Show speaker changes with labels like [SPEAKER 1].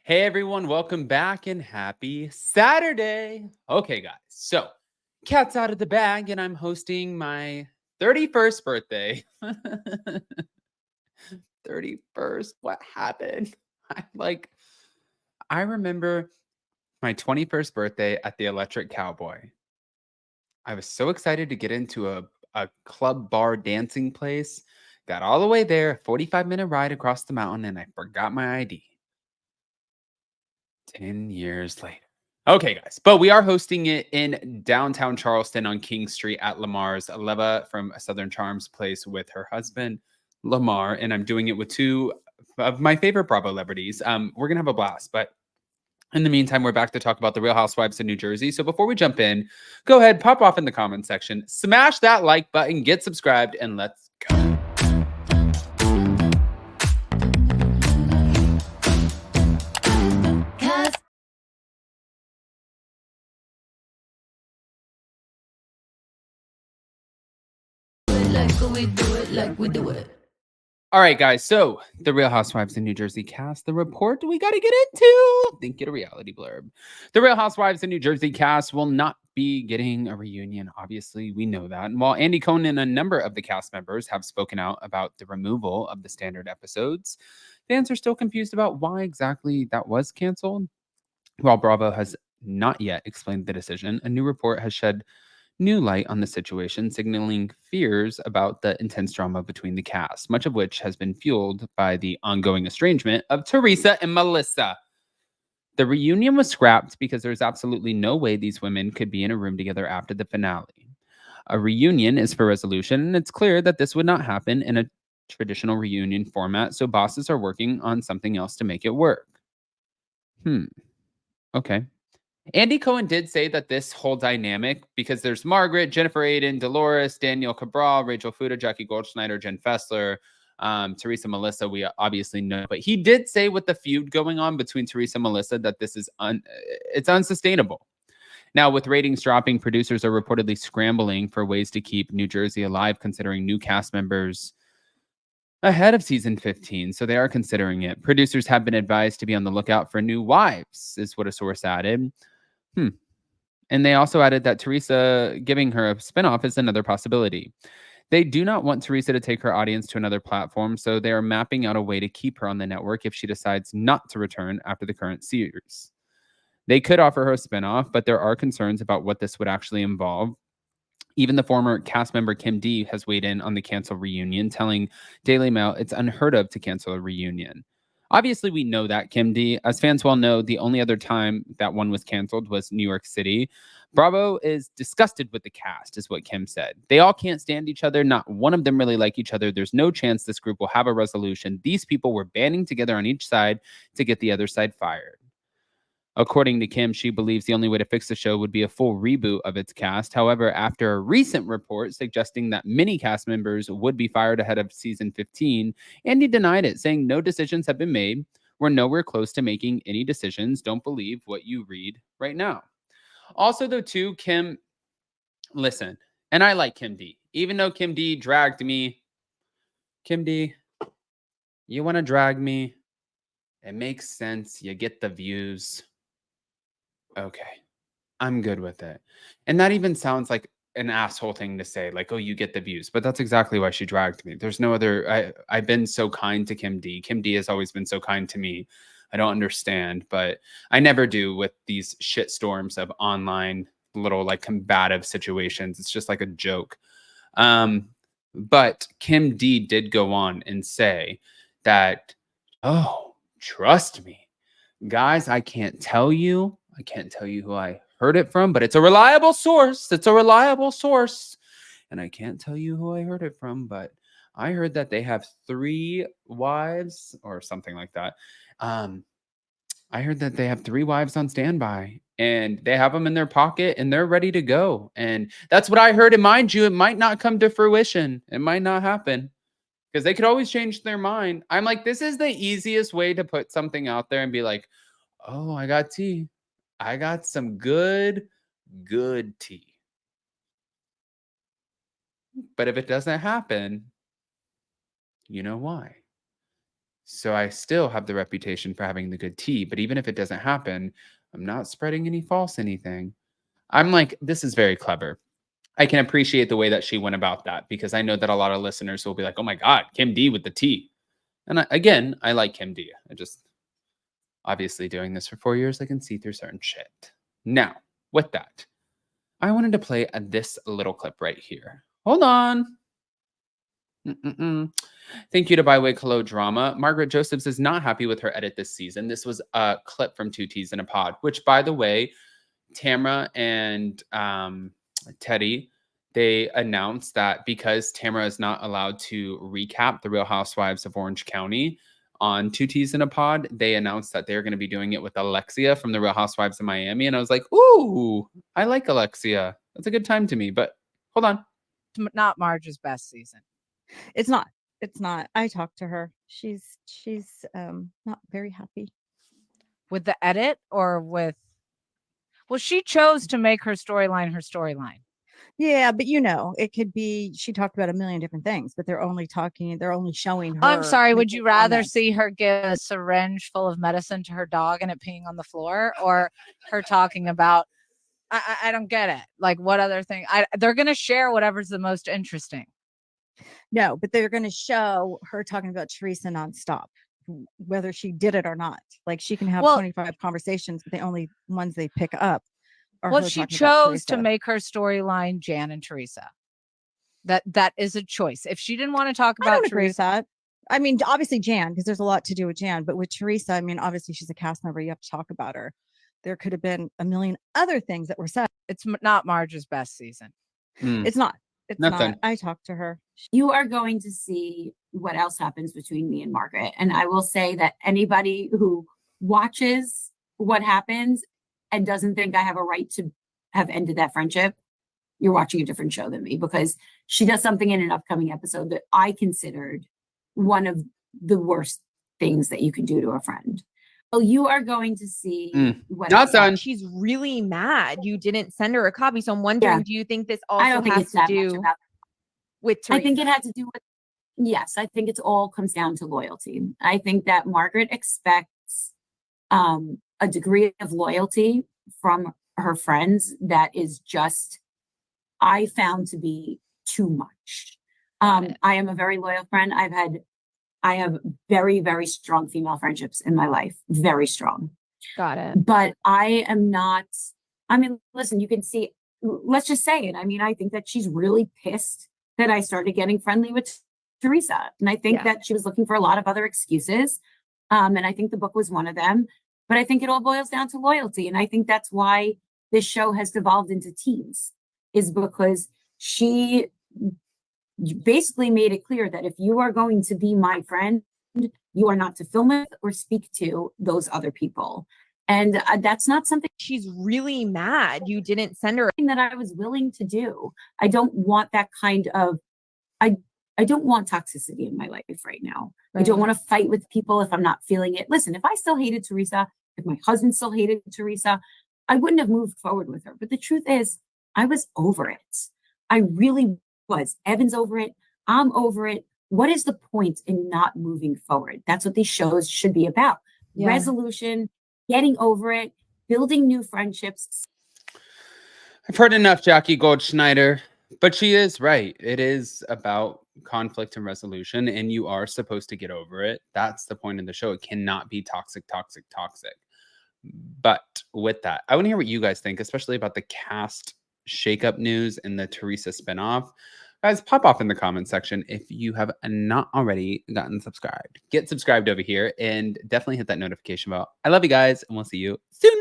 [SPEAKER 1] Hey everyone, welcome back and happy Saturday. Okay, guys, so cat's out of the bag, and I'm hosting my 31st birthday. 31st, what happened? I like, I remember my 21st birthday at the Electric Cowboy. I was so excited to get into a club bar dancing place. Got all the way there, a 45-minute ride across the mountain, and I forgot my ID. 10 years later. Okay, guys, but we are hosting it in downtown Charleston on King Street at Lamar's. Leva from Southern Charms Place with her husband, Lamar, and I'm doing it with two of my favorite Bravo celebrities. We're gonna have a blast, but in the meantime, we're back to talk about the Real Housewives of New Jersey. So before we jump in, go ahead, pop off in the comment section, smash that like button, get subscribed, and let's go. All right, guys. So the Real Housewives in New Jersey cast, the report we got to get into. Think it a reality blurb. The Real Housewives in New Jersey cast will not be getting a reunion. Obviously, we know that. And while Andy Cohen and a number of the cast members have spoken out about the removal of the standard episodes, fans are still confused about why exactly that was canceled. While Bravo has not yet explained the decision, a new report has shed new light on the situation, signaling fears about the intense drama between the cast, much of which has been fueled by the ongoing estrangement of Teresa and Melissa. The reunion was scrapped because there's absolutely no way these women could be in a room together after the finale. A reunion is for resolution, and it's clear that this would not happen in a traditional reunion format, so bosses are working on something else to make it work. Okay. Andy Cohen did say that this whole dynamic, because there's Margaret, Jennifer Aiden, Dolores, Danielle Cabral, Rachel Fuda, Jackie Goldschneider, Jen Fessler, Teresa Melissa, we obviously know. But he did say with the feud going on between Teresa and Melissa that this is it's unsustainable. Now, with ratings dropping, producers are reportedly scrambling for ways to keep New Jersey alive, considering new cast members ahead of season 15. So they are considering it. Producers have been advised to be on the lookout for new wives, is what a source added. And they also added that Teresa giving her a spinoff is another possibility. They do not want Teresa to take her audience to another platform, so they are mapping out a way to keep her on the network if she decides not to return after the current series. They could offer her a spinoff, but there are concerns about what this would actually involve. Even the former cast member Kim D has weighed in on the cancel reunion, telling Daily Mail it's unheard of to cancel a reunion. Obviously, we know that, Kim D. As fans well know, the only other time that one was canceled was New York City. Bravo is disgusted with the cast, is what Kim said. They all can't stand each other. Not one of them really like each other. There's no chance this group will have a resolution. These people were banding together on each side to get the other side fired. According to Kim, she believes the only way to fix the show would be a full reboot of its cast. However, after a recent report suggesting that many cast members would be fired ahead of season 15, Andy denied it, saying no decisions have been made. We're nowhere close to making any decisions. Don't believe what you read right now. Also, though, too, Kim, listen, and I like Kim D. Even though Kim D dragged me, Kim D, you want to drag me? It makes sense. You get the views. Okay. I'm good with it. And that even sounds like an asshole thing to say, like, "Oh, you get the views," but that's exactly why she dragged me. There's no other I've been so kind to Kim D. Kim D has always been so kind to me. I don't understand, but I never do with these shit storms of online little, like, combative situations. It's just like a joke. Um, but Kim D did go on and say that, "Oh, trust me. Guys, I can't tell you who I heard it from, but it's a reliable source. It's a reliable source. And I can't tell you who I heard it from, but I heard that they have 3 wives or something like that. Um, I heard that they have 3 wives on standby and they have them in their pocket and they're ready to go. And that's what I heard. And mind you, it might not come to fruition. It might not happen because they could always change their mind. I'm like, this is the easiest way to put something out there and be like, oh, I got tea. I got some good tea. But if it doesn't happen, you know why? So I still have the reputation for having the good tea. But even if it doesn't happen, I'm not spreading any false anything. I'm like, this is very clever. I can appreciate the way that she went about that because I know that a lot of listeners will be like, oh my God, Kim D with the tea. And again, I like Kim D. I just, obviously doing this for 4 years, I can see through certain shit. Now, with that, I wanted to play this little clip right here. Hold on. Thank you to Byway Hello Drama. Margaret Josephs is not happy with her edit this season. This was a clip from Two Teas in a Pod, which, by the way, Tamra and Teddy, they announced that because Tamra is not allowed to recap the Real Housewives of Orange County on Two Teas in a Pod, they announced that they're going to be doing it with Alexia from the Real Housewives of Miami. And I was like, ooh, I like Alexia. That's a good time to me. But hold on.
[SPEAKER 2] Not Marge's best season.
[SPEAKER 3] It's not. It's not. I talked to her. She's not very happy.
[SPEAKER 2] With the edit or with... Well, she chose to make her storyline her storyline.
[SPEAKER 3] Yeah, but it could be she talked about a million different things, but they're only showing her.
[SPEAKER 2] I'm sorry, would you rather see her give a syringe full of medicine to her dog and it peeing on the floor, or her talking about, I don't get it. Like, what other thing? They're going to share whatever's the most interesting.
[SPEAKER 3] No, but they're going to show her talking about Teresa nonstop, whether she did it or not. Like, she can have 25 conversations, but the only ones they pick up are her
[SPEAKER 2] she
[SPEAKER 3] talking about
[SPEAKER 2] chose to
[SPEAKER 3] Teresa.
[SPEAKER 2] make her storyline Jan and Teresa. That is a choice. If she didn't want to talk about
[SPEAKER 3] I don't agree
[SPEAKER 2] Teresa,
[SPEAKER 3] with that. I mean, obviously Jan, because there's a lot to do with Jan, but with Teresa, I mean, obviously she's a cast member. You have to talk about her. There could have been a million other things that were said.
[SPEAKER 2] It's not Marge's best season.
[SPEAKER 3] It's not. It's
[SPEAKER 1] Nothing.
[SPEAKER 3] not. I talked to her.
[SPEAKER 4] You are going to see what else happens between me and Margaret. And I will say that anybody who watches what happens and doesn't think I have a right to have ended that friendship, you're watching a different show than me, because she does something in an upcoming episode that I considered one of the worst things that you can do to a friend. Oh, you are going to see what
[SPEAKER 1] Not done.
[SPEAKER 5] She's really mad you didn't send her a copy. So I'm wondering, do you think this also
[SPEAKER 4] I don't think
[SPEAKER 5] has
[SPEAKER 4] it's
[SPEAKER 5] to
[SPEAKER 4] that
[SPEAKER 5] do
[SPEAKER 4] much about
[SPEAKER 5] with Teresa?
[SPEAKER 4] I think it had to do with, yes, I think it all comes down to loyalty. I think that Margaret expects a degree of loyalty from her friends that is just, I found to be too much. I am a very loyal friend. I have very, very strong female friendships in my life. Very strong.
[SPEAKER 5] Got it.
[SPEAKER 4] But I am not, I mean, listen, you can see, let's just say it. I mean, I think that she's really pissed that I started getting friendly with Teresa. And I think that she was looking for a lot of other excuses. And I think the book was one of them. But I think it all boils down to loyalty. And I think that's why this show has devolved into teams, is because she basically made it clear that if you are going to be my friend, you are not to film with or speak to those other people. And that's not something
[SPEAKER 5] she's really mad you didn't send her
[SPEAKER 4] that I was willing to do. I don't want that kind of, I don't want toxicity in my life right now. Right. I don't want to fight with people if I'm not feeling it. Listen, if I still hated Teresa, if my husband still hated Teresa, I wouldn't have moved forward with her. But the truth is, I was over it. I really was. Evan's over it. I'm over it. What is the point in not moving forward? That's what these shows should be about. Yeah. Resolution, getting over it, building new friendships.
[SPEAKER 1] I've heard enough, Jackie Goldschneider, but she is right. It is about conflict and resolution, and you are supposed to get over it. That's the point of the show. It cannot be toxic. But with that, I want to hear what you guys think, especially about the cast shakeup news and the Teresa spinoff. Guys, pop off in the comment section if you have not already gotten subscribed. Get subscribed over here and definitely hit that notification bell. I love you guys, and we'll see you soon.